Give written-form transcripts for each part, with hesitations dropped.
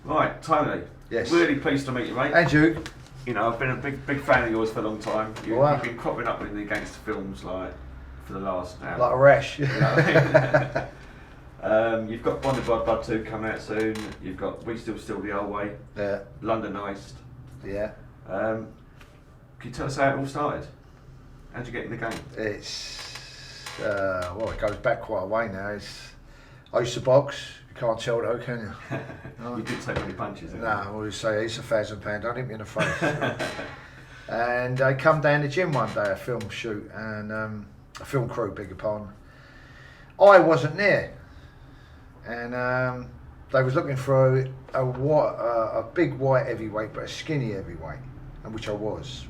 Right, Tony. Yes. Really pleased to meet you, mate. And you? You know, I've been a big fan of yours for a long time. Wow. You've been cropping up in the gangster films like for the last hour. Like a rash. You know? You've got Bonded by Blood 2 coming out soon. You've got We Still the Old Way. Yeah. London Heist. Yeah. Can you tell us how it all started? How'd you get in the game? It's well, it goes back quite a way now. I used to box. You can't tell though, can you? No. You didn't take many punches. No, I always say it's £1,000. Don't hit me in the face. And I come down the gym one day, a film shoot, and a film crew, beg your pardon. I wasn't there, and they was looking for a big white heavyweight, but a skinny heavyweight, and which I was.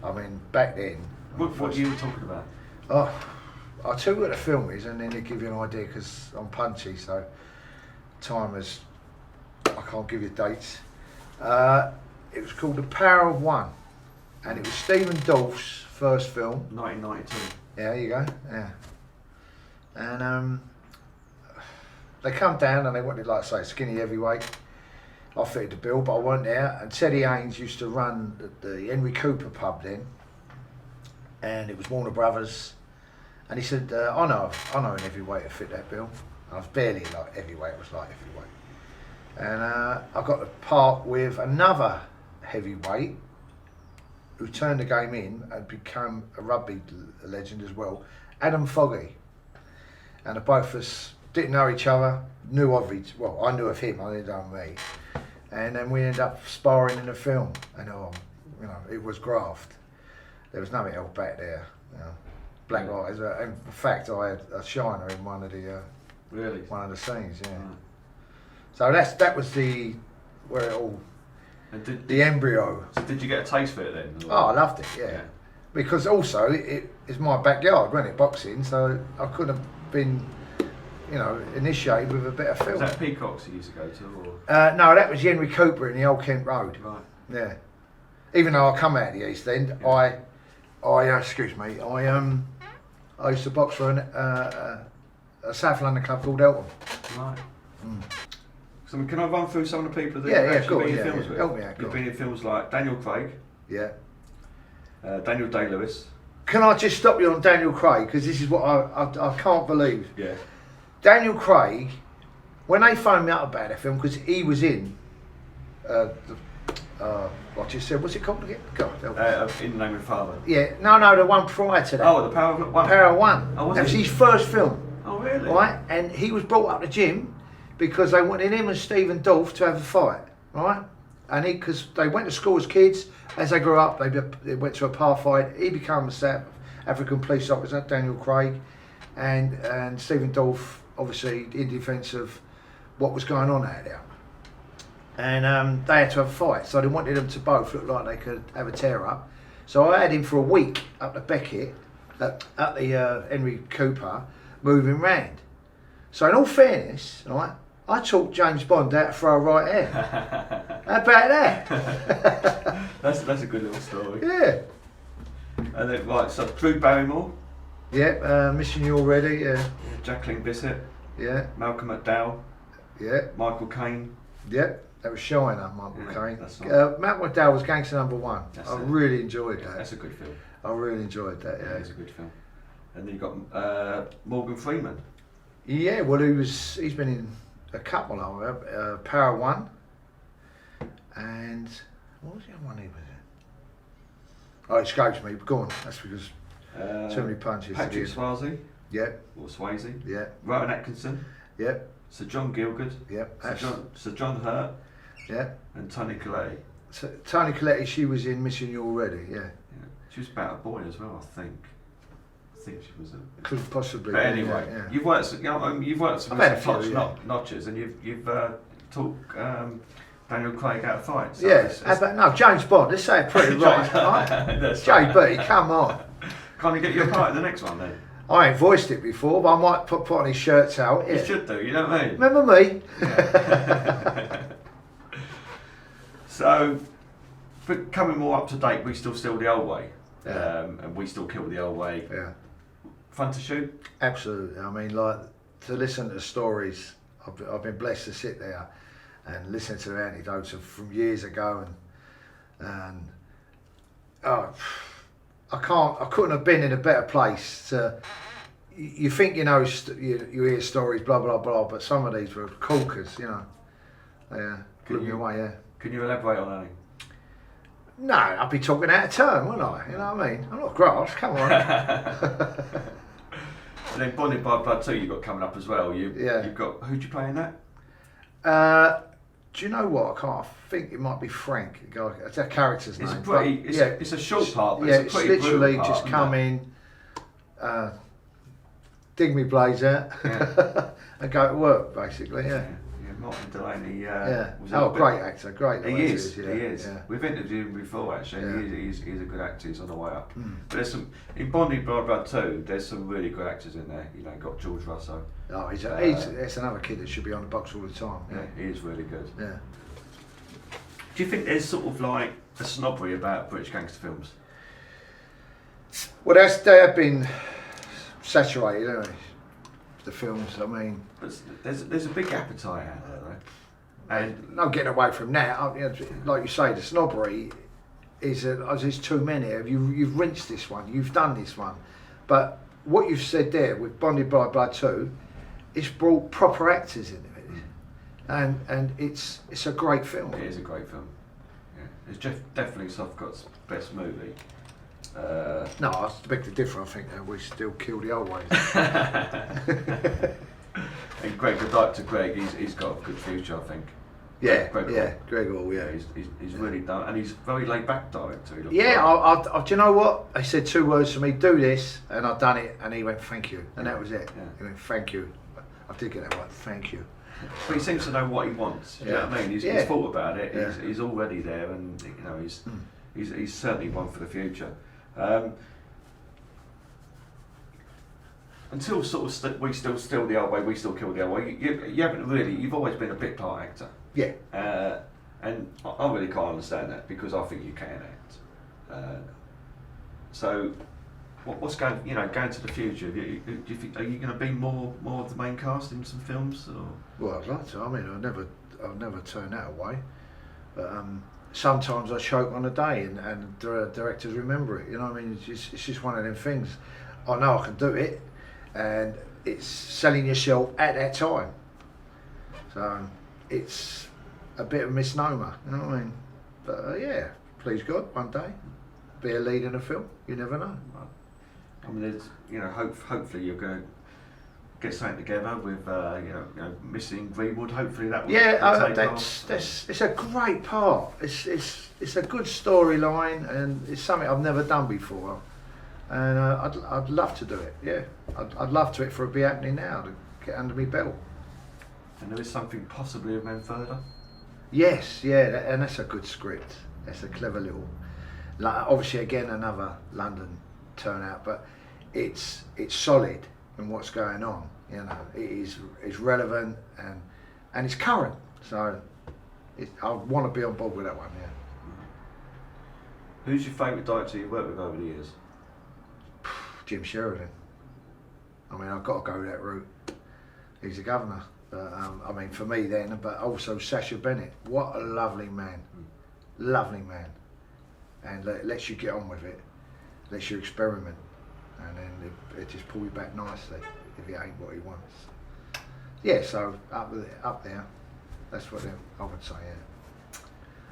I mean, back then. What you were talking about? Oh, I'll tell you what the film is, and then they give you an idea because I'm punchy, so time is. I can't give you dates. It was called The Power of One, and it was Stephen Dolph's first film. 1992. Yeah, there you go. Yeah, and they come down and they wanted, like I say, skinny heavyweight. I fitted the bill, but I weren't there. And Teddy Haynes used to run the Henry Cooper pub then, and it was Warner Brothers. And he said, I know an heavyweight to fit that bill. I was barely like heavyweight, it was like heavyweight. And I got to part with another heavyweight who turned the game in and became a rugby legend as well, Adam Foggy. And the both of us didn't know each other, knew of each, well, I knew of him, I didn't know me. And then we ended up sparring in the film, and you know, it was graft. There was nothing else back there, you know. Black eyes. In fact, I had a shiner in one of the scenes. Yeah. Right. So that was where it all. And the embryo. So did you get a taste for it then? Oh, I loved it. Yeah. Because also it's my backyard, wasn't it? Boxing, so I could have been, you know, initiated with a better film. Was that Peacocks you used to go to? Or? No, that was Henry Cooper in the Old Kent Road. Right. Yeah. Even though I come out of the East End, yeah. I used to box for a South London club called Eltham. Right. Mm. So can I run through some of the people that you've actually been in films with? Help me out. You've been in films like Daniel Craig. Yeah. Daniel Day-Lewis. Can I just stop you on Daniel Craig, because this is what I can't believe. Yeah. Daniel Craig, when they phoned me up about that film, because he was in what you said, what's it called again? God, In the Name of the Father. Yeah, no, the one prior to that. Oh, The Power of One. Power of One. Oh, that was his first film. Oh, really? Right, and he was brought up the gym because they wanted him and Stephen Dolph to have a fight, right? And because they went to school as kids, as they grew up, they went to a par fight. He became a South African police officer, Daniel Craig, and Stephen Dolph, obviously in defence of what was going on out there. And they had to have a fight, so they wanted them to both look like they could have a tear up. So I had him for a week up the Beckett, up the Henry Cooper, moving round. So in all fairness, right, I taught James Bond how to throw a right hand. How about that? that's a good little story. Yeah. And then right, so Drew Barrymore. Yeah, Missing You Already. Yeah. Jacqueline Bisset. Yeah. Malcolm McDowell. Yeah. Michael Caine. Yeah. That was Shiner, Michael Caine. Right. Malcolm McDowell was Gangster #1. I really enjoyed that. That's a good film. I really enjoyed that. Yeah, it's a good film. And then you got Morgan Freeman. Yeah, well, he's been in a couple of them. Power One, and what was the other one he was in? Oh, it escapes me. Go on. That's because too many punches. Patrick Swayze. Yeah. Or Swayze. Yeah. Rowan Atkinson. Yeah. Sir John Gielgud. Yeah. Sir John Hurt. Yeah. And Toni Collette. So, Toni Collette, she was in Missing You Already. Yeah. She was about a boy as well, I think. I think she was a. Could possibly. But anyway, yeah. you've worked with some notches, and you've taught Daniel Craig how to fight. So no, James Bond. Let's say it pretty right. JB, come on. Can't you get your part in the next one then? I ain't voiced it before, but I might put on his shirts out. Yeah. You should do. You know what I mean? Remember me? Yeah. So, but coming more up to date, We Still the Old Way. And We Still Kill the Old Way. Yeah. Fun to shoot? Absolutely. I mean, like, to listen to stories, I've been blessed to sit there and listening to the anecdotes from years ago, and oh, I couldn't have been in a better place to. You think you know, you hear stories, blah blah blah, but some of these were corkers, you know. Yeah, blew me away. Yeah. Can you elaborate on any? No, I'd be talking out of turn, wouldn't I? You know what I mean? I'm not grass. Come on. And then Bonded by Blood 2 you've got coming up as well. You've got, who'd you play in that? Do you know what? I think it might be Frank. It's a character's name. It's a short part, but it's a pretty literally part, just come in, dig me blaze out, and go to work, basically. Yeah. Martin Delaney. Great actor, great. He is. Yeah. We've interviewed him before actually. Yeah. He's a good actor. He's on the way up. But there's some in Bonded by Blood 2. There's some really good actors in there. You know, got George Russell. Oh, he's another kid that should be on the box all the time. Yeah, he is really good. Yeah. Do you think there's sort of like a snobbery about British gangster films? Well, they have been saturated, haven't they? The films, I mean, but there's a big appetite out there, though. And no getting away from that. Like you say, the snobbery is there's too many. You've rinsed this one, you've done this one, but what you've said there with Bonded by Blood 2, it's brought proper actors into it, and it's a great film. It is a great film. Yeah, it's definitely Southcott's best movie. No, I beg to differ. I think we still kill the old ways. And Greg, the director Greg, he's got a good future, I think. Yeah, Greg Hall, yeah. He's really done, and he's a very laid back director. Do you know what? He said 2 words to me, do this, and I've done it, and he went, thank you, and that was it. Yeah. He went, thank you. I did get that right, thank you. But he seems to know what he wants. You know what I mean? He's thought about it. Yeah. He's already there, and you know he's certainly one for the future. Until sort of we still steal the old way, we still kill the old way. You haven't really. You've always been a bit part actor. Yeah. And I really can't understand that because I think you can act. So, what's going to the future? Do you think, are you going to be more of the main cast in some films? Or? Well, I'd like to. I mean, I'll never turn that away. But sometimes I choke on a day, and directors remember it. You know what I mean? It's just one of them things. I know I can do it, and it's selling yourself at that time. So it's a bit of a misnomer. You know what I mean? But yeah, please God, one day be a lead in a film. You never know. I mean, hopefully you're going to get something together with Missing Greenwood. Hopefully that will it's a great part. It's a good storyline, and it's something I've never done before, and I'd love to do it. Yeah, I'd love to it for it to be happening now to get under my belt. And there is something possibly of Menfurter. Yes, yeah, and that's a good script. That's a clever little. Obviously, again another London turnout, but it's solid in what's going on. You know, it's relevant and it's current. So I want to be on board with that one. Yeah. Who's your favourite director you've worked with over the years? Jim Sheridan. I mean, I've got to go that route. He's the governor. I mean, for me then, but also Sacha Bennett. What a lovely man. Lovely man. And lets you get on with it. Lets you experiment. And then it just pulls you back nicely if it ain't what he wants. Yeah, so up there. That's what I would say,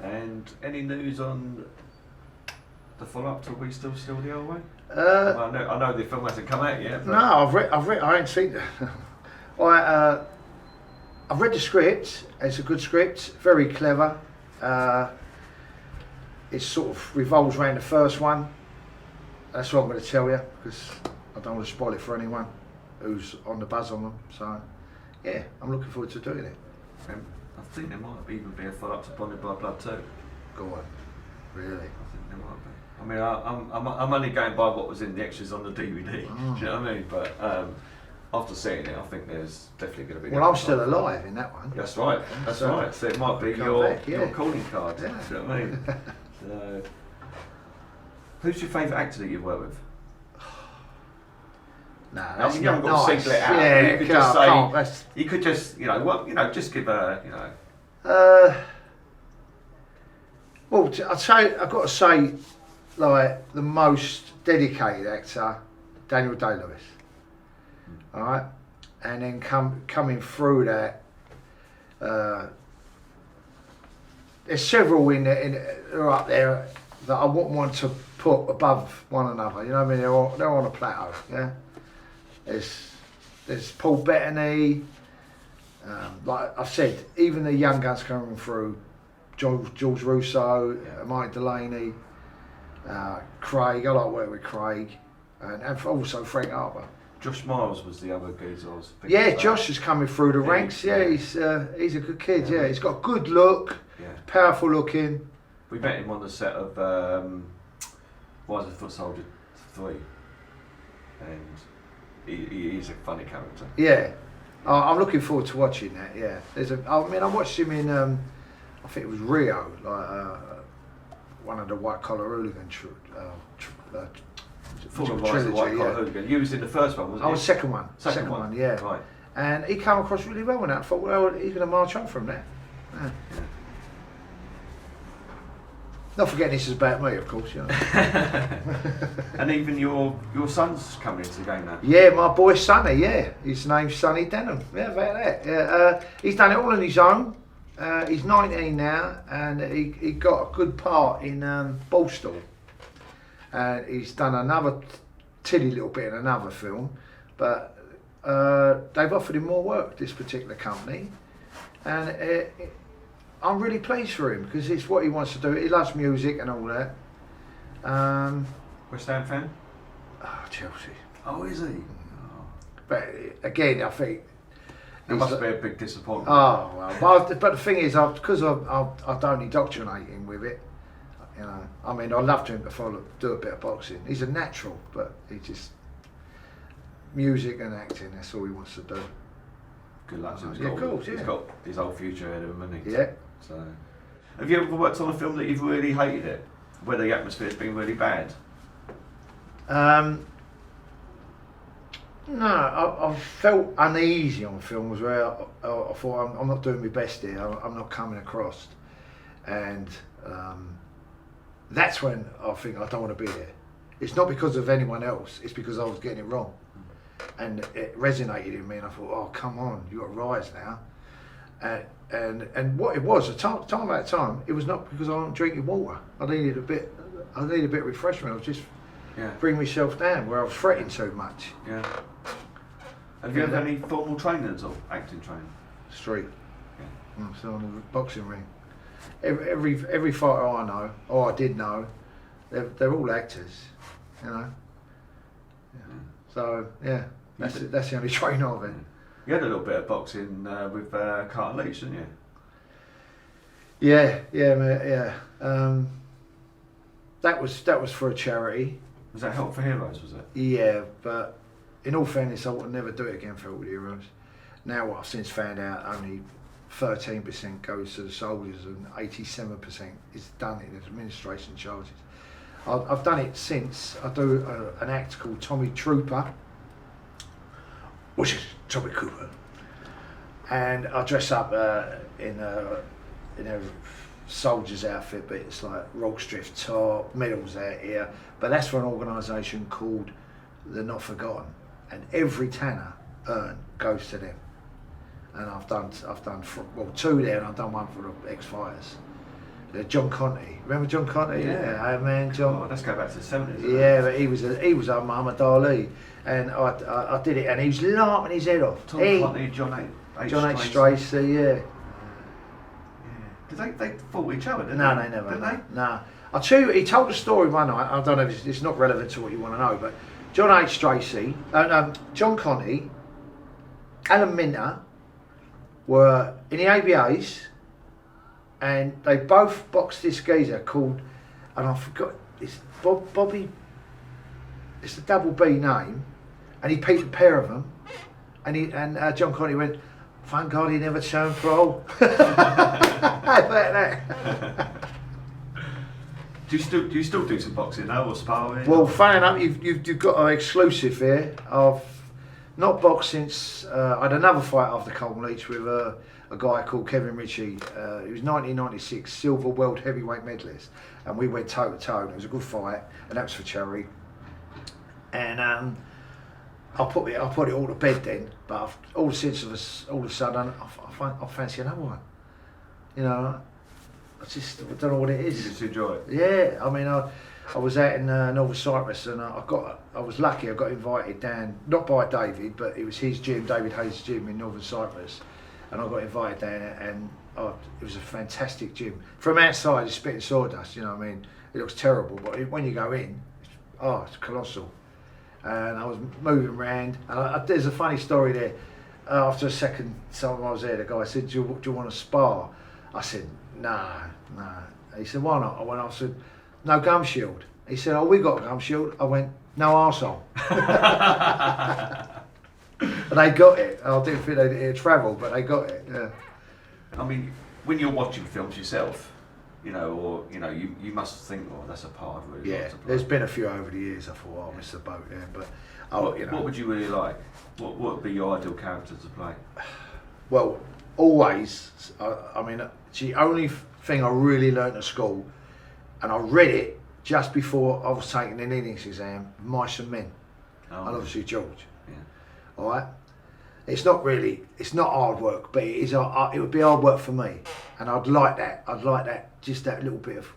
yeah. And any news on the follow-up to We Still Steal the Old Way? I know the film hasn't come out yet. But no, I ain't seen it. I've read the script. It's a good script, very clever. It sort of revolves around the first one. That's what I'm going to tell you, because I don't want to spoil it for anyone who's on the buzz on them. So, yeah, I'm looking forward to doing it. I think there might even be a follow-up to Bonded by Blood 2. Go on. Really? I think there might be. I mean, I'm only going by what was in the extras on the DVD. Oh. Do you know what I mean? But after seeing it, I think there's definitely going to be. Well, I'm still alive in that one. That's right. That's right. So it might be your calling card. Yeah. Do you know what I mean? So, who's your favourite actor that you've worked with? No, that's you haven't got to single it out. Yeah, you could just say. You could just, just give a, Well, I'd say I've got to say, like the most dedicated actor, Daniel Day-Lewis. All right, and then coming through that, there's several in there, they're up there that I wouldn't want to put above one another. You know what I mean? They're on a plateau. Yeah. There's Paul Bettany. Like I've said, even the young guns coming through, George Russo, Mike Delaney, Craig. I like working with Craig, and also Frank Harper. Josh Miles was the other geezer I was thinking Yeah, about. Josh is coming through the ranks. Yeah, he's a good kid. Yeah, he's got a good look, powerful looking. We met him on the set of Rise of the Foot Soldier 3, and he's a funny character. Yeah, I'm looking forward to watching that. Yeah, I watched him in I think it was Rio, like one of the white collar hooligan Full of Rise of the White Collar Hooligan. You was in the first one, wasn't you? I was second one. Second one, yeah. Right. And he came across really well in that. I thought, well, he's going to march on from there. Yeah. Not forgetting this is about me, of course. You know. And even your son's coming into the game now. Yeah, my boy Sonny. Yeah, his name's Sonny Denham. Yeah, about that. Yeah, he's done it all on his own. He's 19 now, and he got a good part in Ballstall. And he's done another tilly little bit in another film, but they've offered him more work, this particular company, and I'm really pleased for him because it's what he wants to do. He loves music and all that. West Ham fan? Oh, Chelsea. Oh, is he? Oh. But again, I think it must be a big disappointment. Oh well, but the thing is, because I don't indoctrinate him with it. You know, I mean, I love him to do a bit of boxing. He's a natural, but he just music and acting. That's all he wants to do. Good luck to him. He's got his whole future ahead of him, hasn't he? Yeah. So, have you ever worked on a film that you've really hated it, where the atmosphere's been really bad? No, I felt uneasy on films where I thought I'm not doing my best here. I'm not coming across, and. That's when I think I don't want to be there. It's not because of anyone else, it's because I was getting it wrong. And it resonated in me and I thought, oh, come on, you've got to rise now. And what it was, at that time, it was not because I wasn't drinking water. I needed a bit of refreshment. I was just bring myself down where I was fretting so much. Yeah. Have you had any formal training at all, acting training? Street. Yeah. So on the boxing ring. Every fighter I know, or I did know, they're all actors, you know. Yeah. So yeah, that's the only training of it. You had a little bit of boxing with Carlton Leach, didn't you? Yeah, mate, yeah. That was for a charity. Was that Help for Heroes? Was it? Yeah, but in all fairness, I would never do it again for Help for Heroes. Now what I've since found out, only 13% goes to the soldiers and 87% is done in administration charges. I've done it since. I do an act called Tommy Trooper, which is Tommy Cooper, and I dress up in a soldier's outfit, but it's like Rolstriff top, medals out here. But that's for an organisation called the Not Forgotten, and every tanner earned goes to them. And I've done two there, and I've done one for the ex-fighters. John Conti, remember John Conti? Yeah, man, John. Oh, let's go back to the 70s. Yeah, but he was a Muhammad Ali, and I did it, and he was laughing his head off. Tom Conti, John H. Tracy, yeah. Did they fought each other? No, they never. Did they? No. I'll tell you, he told a story one night. I don't know if it's not relevant to what you want to know, but John H. Tracy, John Conti, Alan Minter were in the ABAs, and they both boxed this geezer called, and I forgot, it's Bobby, it's the double B name, and he beat a pair of them, and John Conti went, thank God he never turned pro. How about that? Do you still do some boxing now or sparring? Well, funny enough, you've got an exclusive here of Not boxed since I had another fight after Colton Leach with a guy called Kevin Ritchie. He was 1996 silver world heavyweight medalist, and we went toe to toe. And it was a good fight, and that was for charity. And I put it all to bed then. But all of a sudden, I fancy another one. You know, I don't know what it is. You just enjoy it. Yeah, I mean, I was out in Northern Cyprus, and I was lucky. I got invited down, not by David, but it was his gym, David Hayes' gym in Northern Cyprus, and I got invited down, and it was a fantastic gym. From outside, it's spitting sawdust. You know what I mean? It looks terrible, but when you go in, it's colossal. And I was moving around, and there's a funny story there. After a second time I was there, the guy said, "Do you want to spar?" I said, "Nah." He said, "Why not?" I said, "No gum shield." He said, "Oh, we got a gum shield." I went, "No arsehole." And they got it. I didn't think it'd travel, but they got it. Yeah. I mean, when you're watching films yourself, you you must think, "Oh, that's a part I'd really like to play." There's been a few over the years. I thought, I missed the boat there, but what would you really like? What would be your ideal character to play? Well, always. I mean, the only thing I really learnt at school, and I read it just before I was taking an English exam, Mice and Men, and obviously George. Yeah. All right. It's not hard work, but it would be hard work for me, and I'd like that, just that little bit of,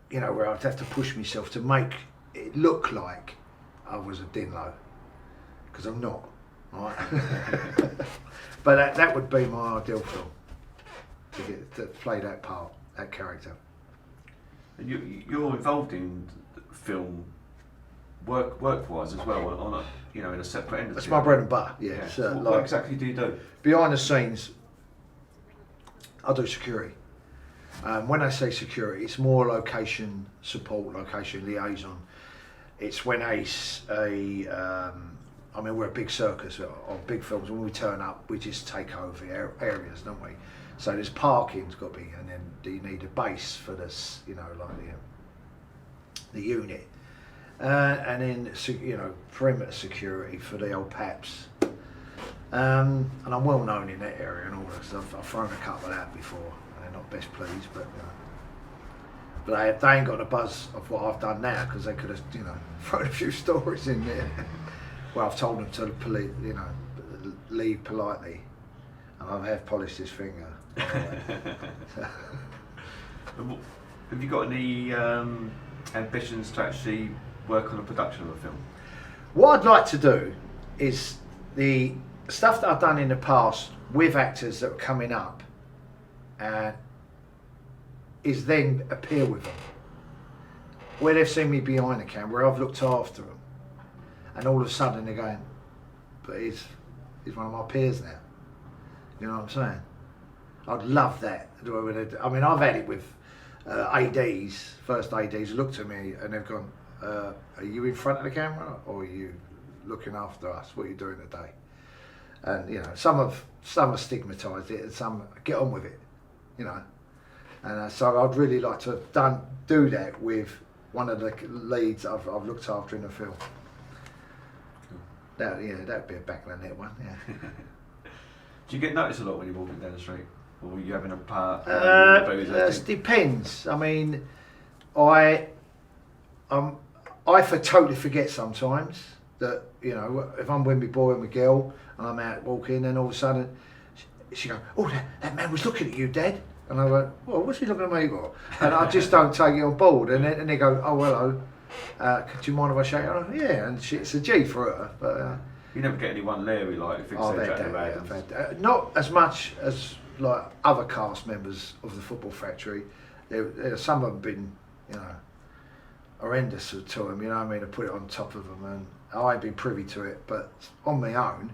where I'd have to push myself to make it look like I was a Dinlow, because I'm not. All right. But that would be my ideal film, to play that part, that character. And you're involved in film work-wise as well, on a in a separate industry. That's my bread and butter. Yeah. Yeah. So, what exactly do you do? Behind the scenes, I do security. When I say security, it's more location support, location liaison. It's when we're a big circus on big films. When we turn up, we just take over areas, don't we? So there's parking's got to be, and then you need a base for this, the unit, and then perimeter security for the old paps. And I'm well known in that area and all that stuff. I've thrown a couple out before, and they're not best pleased, but they ain't got the buzz of what I've done now, because they could have thrown a few stories in there. Well, I've told them to leave politely, and I have polished his finger. Have you got any ambitions to actually work on a production of a film? What I'd like to do is the stuff that I've done in the past with actors that are coming up, is then appear with them, where they've seen me behind the camera, where I've looked after them, and all of a sudden they're going, "But he's one of my peers now." You know what I'm saying? I'd love that. I mean, I've had it with ADs, first ADs looked at me and they've gone, "Are you in front of the camera, or are you looking after us? What are you doing today?" And some have stigmatised it, and some get on with it, And so I'd really like to do that with one of the leads I've looked after in the film. That'd be a back of the net one. Yeah. Do you get noticed a lot when you're walking down the street, or are you having a part? It depends. I mean, I totally forget sometimes that if I'm with my boy and my girl and I'm out walking, then all of a sudden she goes, "Oh, that man was looking at you, Dad." And I went, "Well, what's he looking at me for?" And I just don't take it on board. And they go, "Oh, hello. Do you mind if I shake your hand?" Yeah, and it's a G for her. But you never get anyone leery like if it's not as much as like other cast members of the Football Factory. Some of them been, horrendous to them. You know what I mean? To put it on top of them, and I ain't been privy to it. But on my own.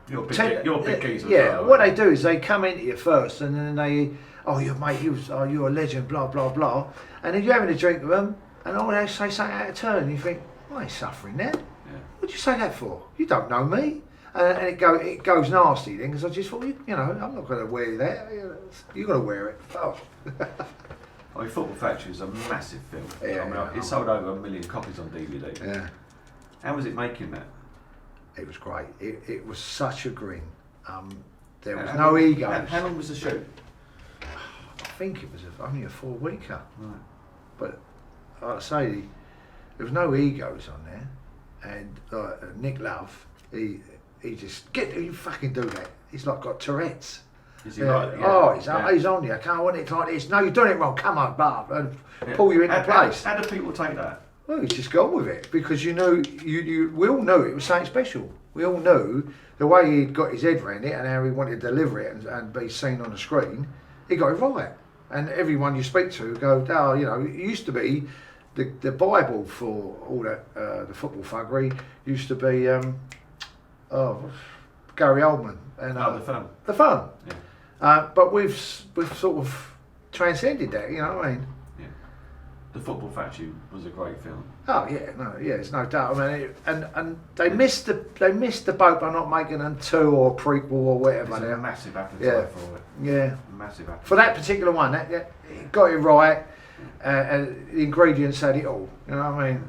You're a big geezer. Yeah, what they do is they come into you first, and then they, "Oh, your mate, you're a legend," blah blah blah, and then you're having a drink with them, and all they say something out of turn, and you think, "I ain't suffering that. Yeah. What'd you say that for? You don't know me." And it goes nasty then, because I just thought, I'm not going to wear that. You've got to wear it. Oh. I mean, Football Factory is a massive film. Yeah, it sold over 1 million copies on DVD. Yeah. How was it making that? It was great. It was such a grin. There was no egos. How long was the shoot? I think it was only a 4-weeker. Right. But like I say, there was no egos on there. And Nick Love, he just you fucking do that. He's like got Tourette's. Is he right? Yeah. Oh, he's on you. I can't want it like this. No, you're doing it wrong. Come on, Bob, and pull you into place. How do people take that? Well, he's just gone with it because we all knew it was something special. We all knew the way he'd got his head around it and how he wanted to deliver it and be seen on the screen. He got it right. And everyone you speak to go, oh, you know, it used to be the Bible for all that the football thuggery used to be Gary Oldman and the Fun. The Fun. Yeah. But we've sort of transcended that. You know what I mean? The Football Factory was a great film. Oh yeah, there's no doubt. I mean, and they missed the boat by not making a 2 or a prequel or whatever. There's a massive appetite for it. Yeah, massive appetite for that particular one. That got it right, and the ingredients had it all. You know what I mean?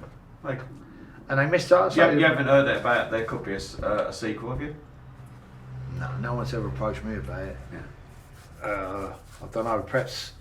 And they missed it. You haven't heard that about there could be a sequel, have you? No one's ever approached me about it. Yeah. I don't know. Perhaps.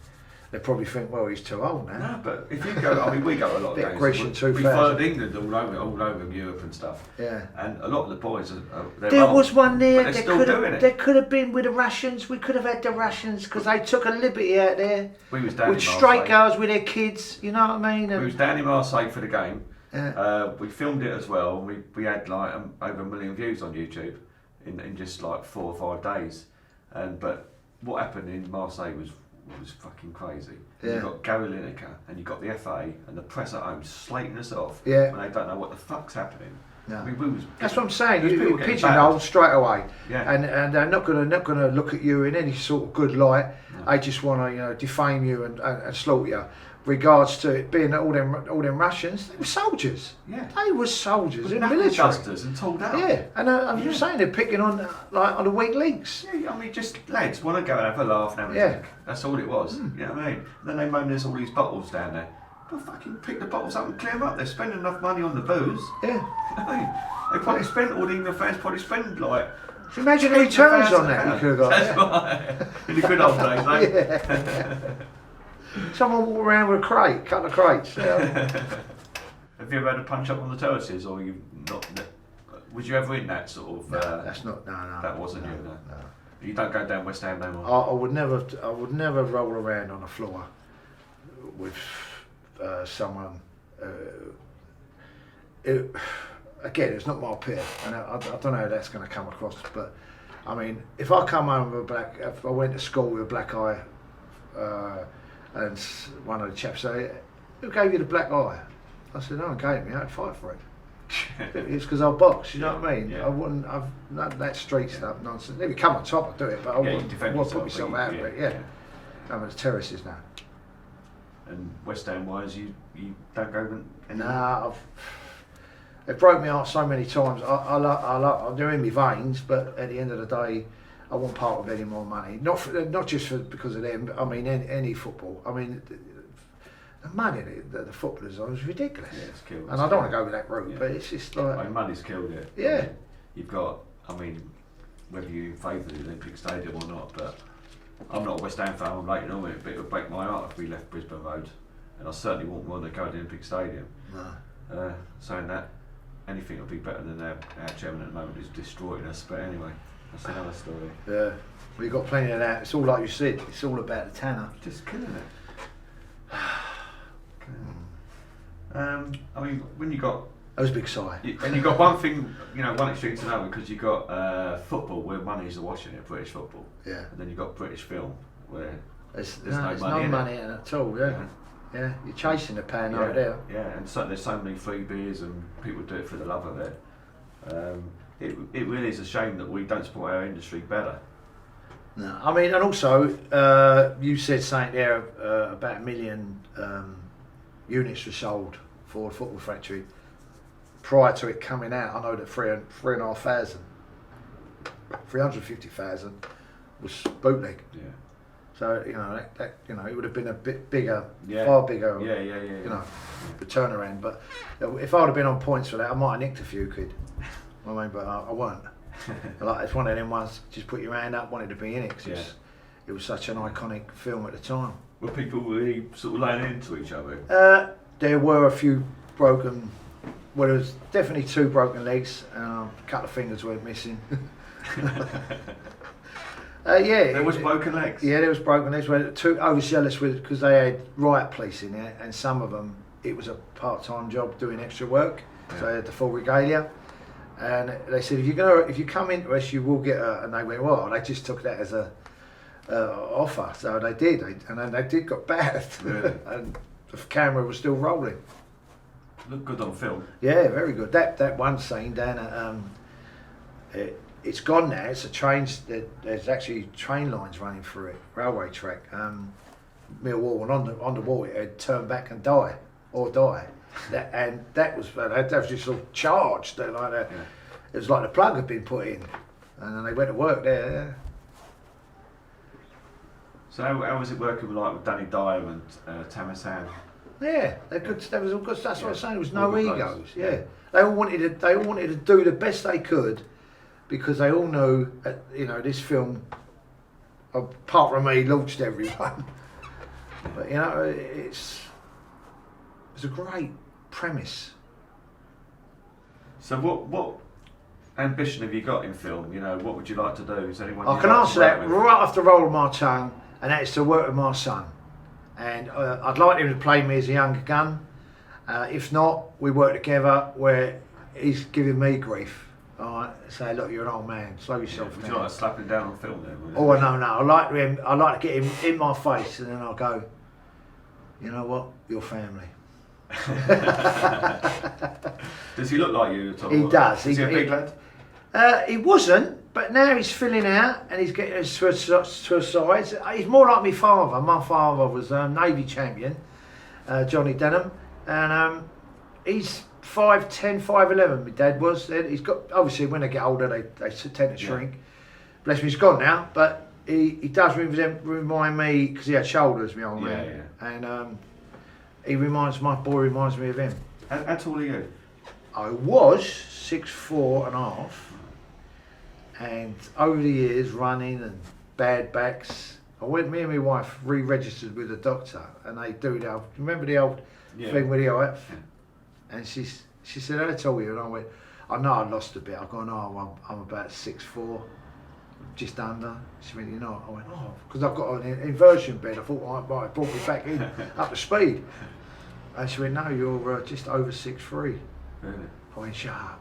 They probably think, well, he's too old now. No, but if you go, I mean, we go a lot of games. Grecian 2000. We followed England all over Europe and stuff. Yeah. And a lot of the boys there old, was one there. They're still doing it. There could have been with the Russians. We could have had the Russians because they took a liberty out there. We was down with straight girls with their kids. You know what I mean? We was down in Marseille for the game. Yeah. We filmed it as well. And we had like over 1 million views on YouTube in just like 4 or 5 days. But what happened in Marseille was fucking crazy. Yeah. You've got Gary Lineker and you've got the FA and the press at home slating us off when they don't know what the fuck's happening. No. I mean, that's what I'm saying. You pigeonhole straight away, yeah. and they're not gonna look at you in any sort of good light. No. They just want to defame you and slaughter you. Regards to it being all them Russians, they were soldiers. Yeah, they were soldiers in the military. Dusters and told out. Yeah, and I'm just saying they're picking on on the weak links. Yeah, I mean, just lads want to go and have a laugh now and then. That's all it was. You know what I mean? And then they moan there's all these bottles down there. Well, fucking pick the bottles up and clear them up. They're spending enough money on the booze. Yeah. They probably spent all the fans probably spend like. So imagine the returns on that you could have got. That's right. In the good old days, eh? Yeah. Someone walk around with a couple of crates. Have you ever had a punch up on the terraces, or you not? Was you ever in that sort of? No, that's not. No. That wasn't you. No. No. You don't go down West Ham no more. I would never roll around on a floor with someone. Again, it's not my peer, and I don't know how that's going to come across. But I mean, if I come home with if I went to school with a black eye. And one of the chaps said, "Who gave you the black eye?" I said, "No one gave me. I'd fight for it." It's because I box. You know what I mean? Yeah. I wouldn't. I've not that street stuff nonsense. If you come on top, I'd do it, but I wouldn't put myself out for it. Yeah. I'm at the terraces now. And West Ham wise, you don't go. Nah, they've broke me heart so many times. They're in my veins, but at the end of the day. I want part of any more money, not just because of them. But I mean, any football. I mean, the money that the footballers on is ridiculous. Yeah, it's killed. And I don't want to go with that route, but it's just like. I mean, money's killed it. Yeah. I mean, you've got. I mean, whether you favour the Olympic Stadium or not, but I'm not a West Ham fan. I'm Leighton Orient, but it would break my heart if we left Brisbane Road, and I certainly wouldn't want to go to the Olympic Stadium. No. Saying that, anything would be better than our chairman at the moment who's destroying us. But anyway. That's another story. Yeah, we've got plenty of that. It's all like you said. It's all about the tanner. Just killing it. I mean, when you got. That was a big sigh. And you got one thing, one extreme to another, because you got football where money's watching it, British football. Yeah. And then you got British film where there's no money in it at all. Yeah. You're chasing the pan over there. Yeah, and so there's so many free beers and people do it for the love of it. It really is a shame that we don't support our industry better. No, I mean, and also you said something there about 1 million units were sold for the Football Factory. Prior to it coming out, I know that 350,000 was bootleg. Yeah. So that it would have been a bit bigger, far bigger. The turnaround. But if I'd have been on points for that, I might have nicked a few quid. I mean, but I weren't. Like, it's one of them ones, just put your hand up, wanted to be in it, because it was such an iconic film at the time. Were people really sort of laying into each other? There were a few broken, well, there was definitely 2 broken legs, a couple of fingers went missing. There was broken legs? Yeah, there was broken legs. Well, 2 overzealous because they had riot police in there, and some of them, it was a part-time job doing extra work, so they had the full regalia. And they said, if you come into us, you will get a, and they went, well, they just took that as a offer, so they did, and then they did got battered, Really? and the camera was still rolling. Looked good on film. Yeah, very good. That one scene down at, it's gone now, it's a train, there's actually train lines running through it, railway track, Millwall, and on the wall it had turn back and die. That was just sort of charged, like that. Yeah. It was like the plug had been put in, and then they went to work there. Yeah. So how was it working with Danny Dyer and Tamasan? Yeah, they're good. That was all good. That's what I'm saying. There was All no good egos. players. Yeah, they all wanted to do the best they could, because they all knew that, this film, apart from me, launched everyone. But it's a great premise. So what ambition have you got in film? What would you like to do? Is anyone? I can answer that right off the roll of my tongue, and that is to work with my son. And I'd like him to play me as a younger gun. If not, we work together where he's giving me grief. All right, say, look, you're an old man. Slow yourself Would down. you like to slap him down on film then? Oh no, I like to get him in my face, and then I'll go, you know what, you're family. Does he look like you at all? He does. Is he a big lad? He wasn't, but now he's filling out and he's getting to a size. He's more like my father. My father was a Navy champion, Johnny Denham, and he's 5'10", 5'11". My dad was. He's got, obviously when they get older they tend to shrink. Bless me, he's gone now, but he does remind me, because he had shoulders, my old man, and my boy reminds me of him. How tall are you? I was 6'4.5", and over the years running and bad backs, me and my wife re-registered with the doctor, and they do the old, remember the old thing with the height? And she said, how tall are you? And I went, I know I lost a bit. I go, no, I'm about 6'4", just under. She went, I went, oh, because I've got an inversion bed. I thought, right, brought me back in, up to speed. And she went, no, you're just over 6'3". Really? I went, shut up.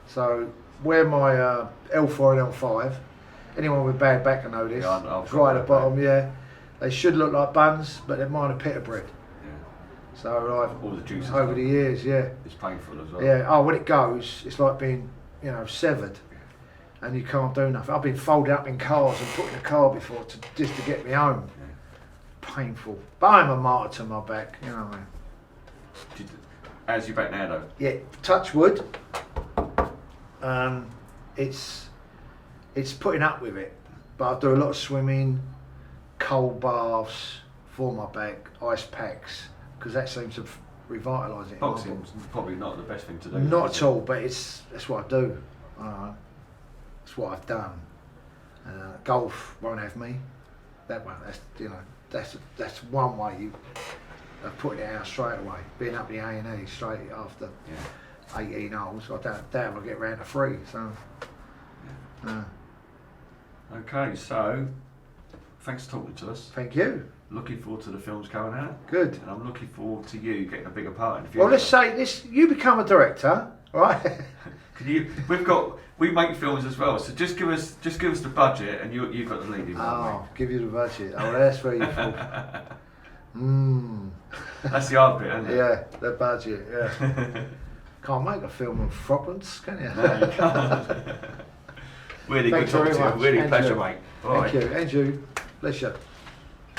So, where my L4 and L5, anyone with bad back can know this, it's right at the bottom, they should look like buns, but they're mine a pita bread. So all the juices over the years, it's painful as well. Yeah. Oh, when it goes, it's like being, severed, and you can't do nothing. I've been folded up in cars and put in a car before just to get me home. Painful, but I'm a martyr to my back. You know what I mean? How's your back now, though? Yeah, touch wood. It's putting up with it, but I do a lot of swimming, cold baths for my back, ice packs, because that seems to revitalise it. Boxing's probably not the best thing to do. Not at all, but that's what I do. That's what I've done. Golf won't have me. That one, that's one way of putting it out straight away. Being up the A&E straight after 18 holes, I doubt I'll get round to 3. So. Okay, so thanks for talking to us. Thank you. Looking forward to the films coming out. Good. And I'm looking forward to you getting a bigger part in the future. Well, let's say this: you become a director, right? We make films as well, so just give us the budget, and you've got the leading role. Oh, give you the budget. Oh, that's where you fall. That's the hard bit, isn't it? Yeah, the budget. Yeah. Can't make a film of Frobens, can you? No, you can't. Really Thanks good talking very to you. much. Really And pleasure, you. mate. Thank you. And you. Bless you.